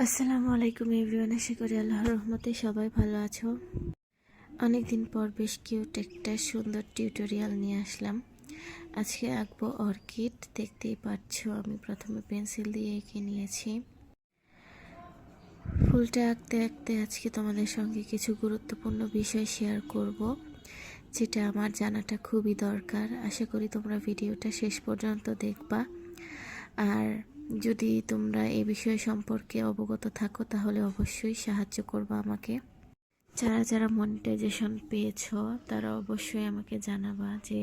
আসসালামু আলাইকুম এভরিওয়ান, আশা করি আল্লাহর রহমতে সবাই ভালো আছো। অনেকদিন পর বেশ কিউট একটা সুন্দর টিউটোরিয়াল নিয়ে আসলাম। আজকে আঁকবো অর্কিড। দেখতেই পাচ্ছো আমি প্রথমে পেন্সিল দিয়ে এঁকে নিয়েছি। ফুলটা আঁকতে আঁকতে আজকে তোমাদের সঙ্গে কিছু গুরুত্বপূর্ণ বিষয় শেয়ার করব, যেটা আমার জানাটা খুবই দরকার। আশা করি তোমরা ভিডিওটা শেষ পর্যন্ত দেখবা। আর যদি তোমরা এই বিষয় সম্পর্কে অবগত থাকো তাহলে অবশ্যই সাহায্য করবা আমাকে। যারা যারা মনিটাইজেশন পেয়েছো তারা অবশ্যই আমাকে জানাবা যে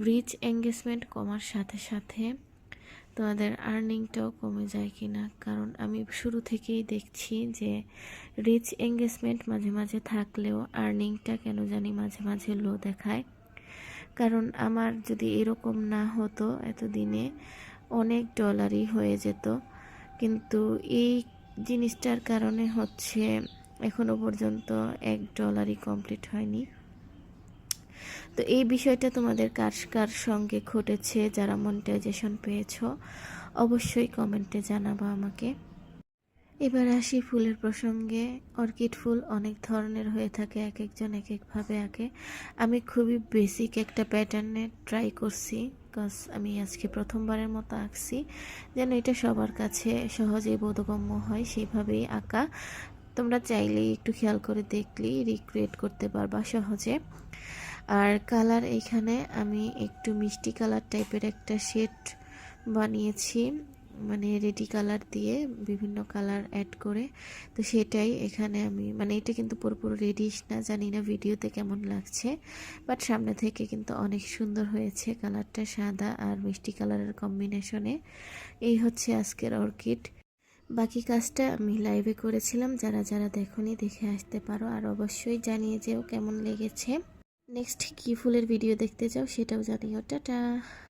রিচ এঙ্গেজমেন্ট কমার সাথে সাথে তোমাদের আর্নিংটাও কমে যায় কিনা। কারণ আমি শুরু থেকেই দেখছি যে রিচ এঙ্গেজমেন্ট মাঝে মাঝে থাকলেও আর্নিংটা কেন জানি মাঝে মাঝে লো দেখায়। কারণ আমার যদি এরকম না হতো এতদিনে অনেক ডলারই হয়ে যেত, কিন্তু এই জিনিসটার কারণে হচ্ছে এখনো পর্যন্ত $1 কমপ্লিট হয়নি। তো এই বিষয়টা তোমাদের কার কার সঙ্গে ঘটেছে, যারা মনিটাইজেশন পেয়েছো অবশ্যই কমেন্টে জানাবা আমাকে। এবার আসি ফুলের প্রসঙ্গে। অর্কিড ফুল অনেক ধরনের হয়ে থাকে, এক একজন এক একভাবে আঁকে। আমি খুবই বেসিক একটা প্যাটার্নে ট্রাই করছি, বিকজ আমি আজকে প্রথমবারের মতো আঁকছি, যেন এটা সবার কাছে সহজেই বোধগম্য হয় সেইভাবেই আঁকা। তোমরা চাইলেই একটু খেয়াল করে দেখলেই রিক্রিয়েট করতে পারবা সহজে। আর কালার এখানে আমি একটু মিষ্টি কালার টাইপের একটা শেড বানিয়েছি, মানে রেডি কালার দিয়ে বিভিন্ন কালার অ্যাড করে। তো সেটাই এখানে আমি, মানে এটা কিন্তু পুরোপুরি রেডিশ না, জানি না ভিডিওতে কেমন লাগছে, বাট সামনে থেকে কিন্তু অনেক সুন্দর হয়েছে কালারটা, সাদা আর মিষ্টি কালারের কম্বিনেশনে। এই হচ্ছে আজকের অর্কিড। বাকি কাজটা আমি লাইভে করেছিলাম, যারা যারা দেখোনি দেখে আসতে পারো। আর অবশ্যই জানিয়ে যেও কেমন লেগেছে। নেক্সট কী ফুলের ভিডিও দেখতে চাও সেটাও জানিও। টাটা।